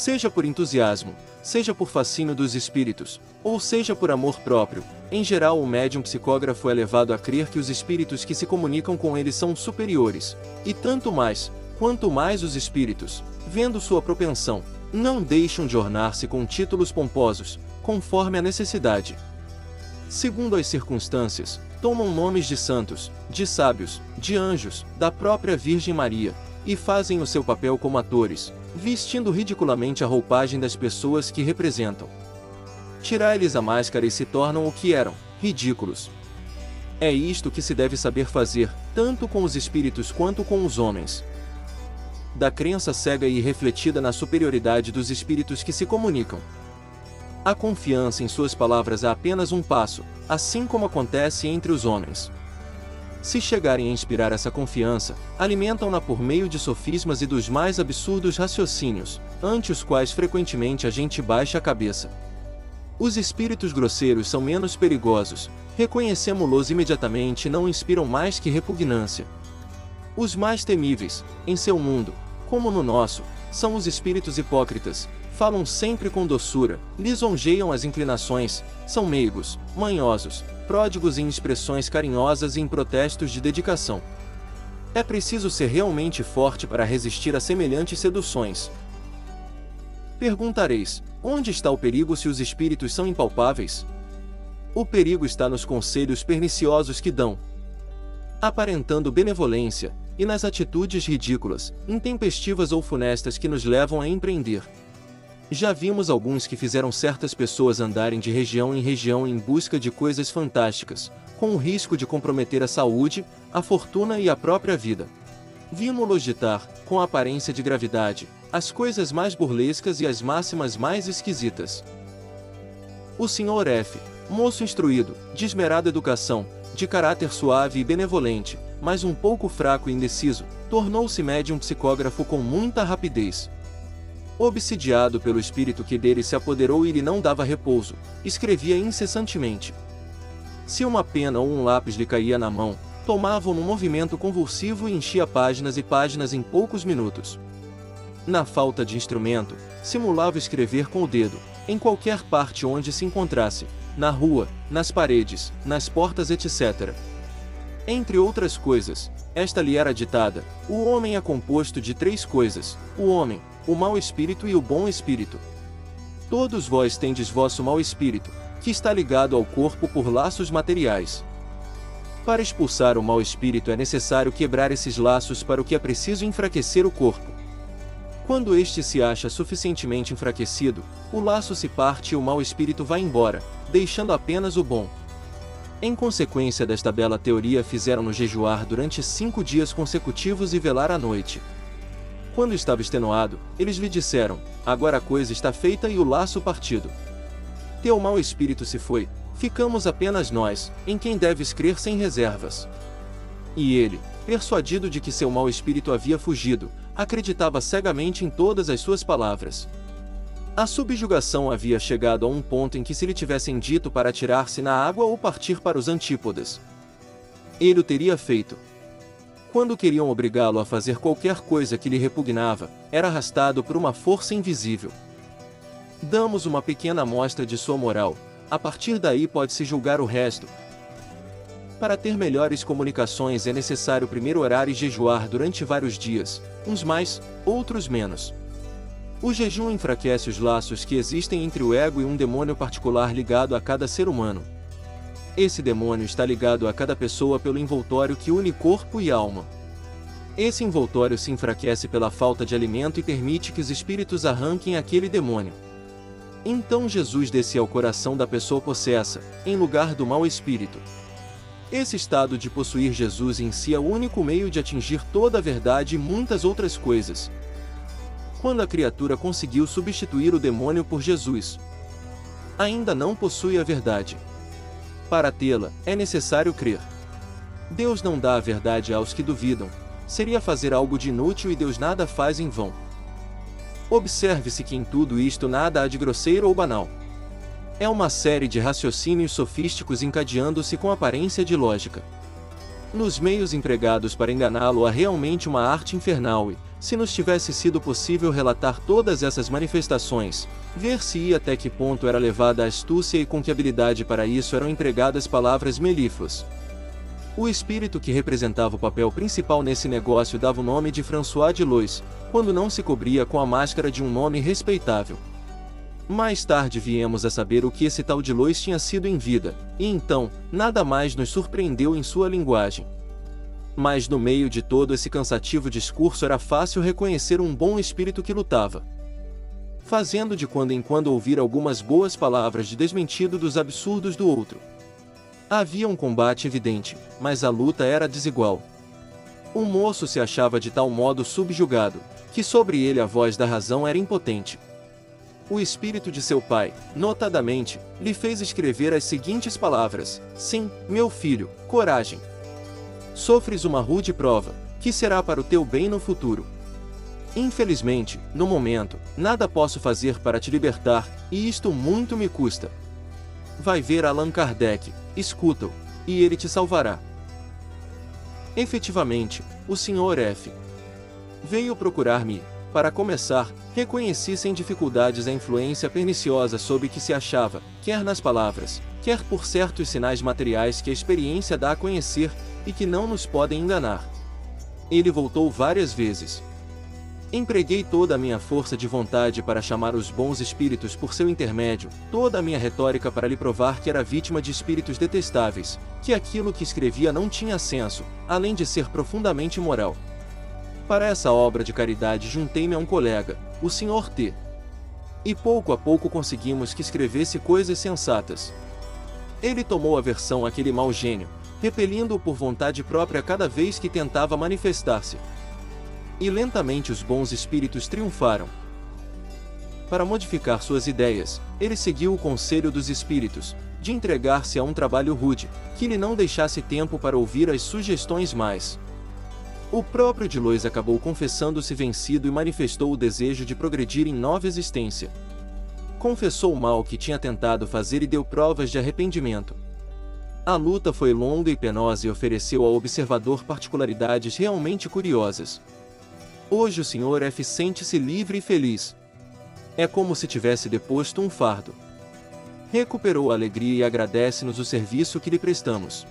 Seja por entusiasmo, seja por fascínio dos espíritos, ou seja por amor próprio, em geral o médium psicógrafo é levado a crer que os espíritos que se comunicam com ele são superiores, e tanto mais, quanto mais os espíritos, vendo sua propensão, não deixam de ornar-se com títulos pomposos, conforme a necessidade. Segundo as circunstâncias, tomam nomes de santos, de sábios, de anjos, da própria Virgem Maria, e fazem o seu papel como atores, vestindo ridiculamente a roupagem das pessoas que representam. Tirai-lhes a máscara e se tornam o que eram, ridículos. É isto que se deve saber fazer, tanto com os espíritos quanto com os homens. Da crença cega e irrefletida na superioridade dos espíritos que se comunicam. A confiança em suas palavras é apenas um passo, assim como acontece entre os homens. Se chegarem a inspirar essa confiança, alimentam-na por meio de sofismas e dos mais absurdos raciocínios, ante os quais frequentemente a gente baixa a cabeça. Os espíritos grosseiros são menos perigosos, reconhecemo-los imediatamente e não inspiram mais que repugnância. Os mais temíveis, em seu mundo, como no nosso, são os espíritos hipócritas, falam sempre com doçura, lisonjeiam as inclinações, são meigos, manhosos, pródigos em expressões carinhosas e em protestos de dedicação. É preciso ser realmente forte para resistir a semelhantes seduções. Perguntareis, onde está o perigo se os espíritos são impalpáveis? O perigo está nos conselhos perniciosos que dão, aparentando benevolência, e nas atitudes ridículas, intempestivas ou funestas que nos levam a empreender. Já vimos alguns que fizeram certas pessoas andarem de região em região em busca de coisas fantásticas, com o risco de comprometer a saúde, a fortuna e a própria vida. Vimos-los ditar, com aparência de gravidade, as coisas mais burlescas e as máximas mais esquisitas. O Sr. F., moço instruído, de esmerada educação, de caráter suave e benevolente, mas um pouco fraco e indeciso, tornou-se médium psicógrafo com muita rapidez. Obsidiado pelo espírito que dele se apoderou e lhe não dava repouso, escrevia incessantemente. Se uma pena ou um lápis lhe caía na mão, tomava-o num movimento convulsivo e enchia páginas e páginas em poucos minutos. Na falta de instrumento, simulava escrever com o dedo, em qualquer parte onde se encontrasse, na rua, nas paredes, nas portas etc. Entre outras coisas, esta lhe era ditada: o homem é composto de 3 coisas, o homem, o mau espírito e o bom espírito. Todos vós tendes vosso mau espírito, que está ligado ao corpo por laços materiais. Para expulsar o mau espírito é necessário quebrar esses laços, para o que é preciso enfraquecer o corpo. Quando este se acha suficientemente enfraquecido, o laço se parte e o mau espírito vai embora, deixando apenas o bom. Em consequência desta bela teoria, fizeram-no jejuar durante 5 dias consecutivos e velar à noite. Quando estava extenuado, eles lhe disseram: agora a coisa está feita e o laço partido. Teu mau espírito se foi, ficamos apenas nós, em quem deves crer sem reservas. E ele, persuadido de que seu mau espírito havia fugido, acreditava cegamente em todas as suas palavras. A subjugação havia chegado a um ponto em que, se lhe tivessem dito para atirar-se na água ou partir para os antípodas, ele o teria feito. Quando queriam obrigá-lo a fazer qualquer coisa que lhe repugnava, era arrastado por uma força invisível. Damos uma pequena amostra de sua moral, a partir daí pode-se julgar o resto. Para ter melhores comunicações é necessário primeiro orar e jejuar durante vários dias, uns mais, outros menos. O jejum enfraquece os laços que existem entre o ego e um demônio particular ligado a cada ser humano. Esse demônio está ligado a cada pessoa pelo envoltório que une corpo e alma. Esse envoltório se enfraquece pela falta de alimento e permite que os espíritos arranquem aquele demônio. Então Jesus desce ao coração da pessoa possessa, em lugar do mau espírito. Esse estado de possuir Jesus em si é o único meio de atingir toda a verdade e muitas outras coisas. Quando a criatura conseguiu substituir o demônio por Jesus, ainda não possui a verdade. Para tê-la, é necessário crer. Deus não dá a verdade aos que duvidam, seria fazer algo de inútil e Deus nada faz em vão. Observe-se que em tudo isto nada há de grosseiro ou banal. É uma série de raciocínios sofísticos encadeando-se com aparência de lógica. Nos meios empregados para enganá-lo há realmente uma arte infernal e, se nos tivesse sido possível relatar todas essas manifestações, ver-se-ia até que ponto era levada a astúcia e com que habilidade para isso eram empregadas palavras melífluas. O espírito que representava o papel principal nesse negócio dava o nome de François Delois, quando não se cobria com a máscara de um nome respeitável. Mais tarde viemos a saber o que esse tal Delois tinha sido em vida, e então, nada mais nos surpreendeu em sua linguagem. Mas no meio de todo esse cansativo discurso era fácil reconhecer um bom espírito que lutava, fazendo de quando em quando ouvir algumas boas palavras de desmentido dos absurdos do outro. Havia um combate evidente, mas a luta era desigual. O moço se achava de tal modo subjugado, que sobre ele a voz da razão era impotente. O espírito de seu pai, notadamente, lhe fez escrever as seguintes palavras: sim, meu filho, coragem. Sofres uma rude prova, que será para o teu bem no futuro. Infelizmente, no momento, nada posso fazer para te libertar, e isto muito me custa. Vai ver Allan Kardec, escuta-o, e ele te salvará. Efetivamente, o Sr. F. veio procurar-me. Para começar, reconheci sem dificuldades a influência perniciosa sob que se achava, quer nas palavras, quer por certos sinais materiais que a experiência dá a conhecer, e que não nos podem enganar. Ele voltou várias vezes. Empreguei toda a minha força de vontade para chamar os bons espíritos por seu intermédio, toda a minha retórica para lhe provar que era vítima de espíritos detestáveis, que aquilo que escrevia não tinha senso, além de ser profundamente imoral. Para essa obra de caridade juntei-me a um colega, o Sr. T. E pouco a pouco conseguimos que escrevesse coisas sensatas. Ele tomou aversão àquele mau gênio, repelindo-o por vontade própria cada vez que tentava manifestar-se. E lentamente os bons espíritos triunfaram. Para modificar suas ideias, ele seguiu o conselho dos espíritos, de entregar-se a um trabalho rude, que lhe não deixasse tempo para ouvir as sugestões mais. O próprio Delois acabou confessando-se vencido e manifestou o desejo de progredir em nova existência. Confessou o mal que tinha tentado fazer e deu provas de arrependimento. A luta foi longa e penosa e ofereceu ao observador particularidades realmente curiosas. Hoje o Sr. F. sente-se livre e feliz. É como se tivesse deposto um fardo. Recuperou a alegria e agradece-nos o serviço que lhe prestamos.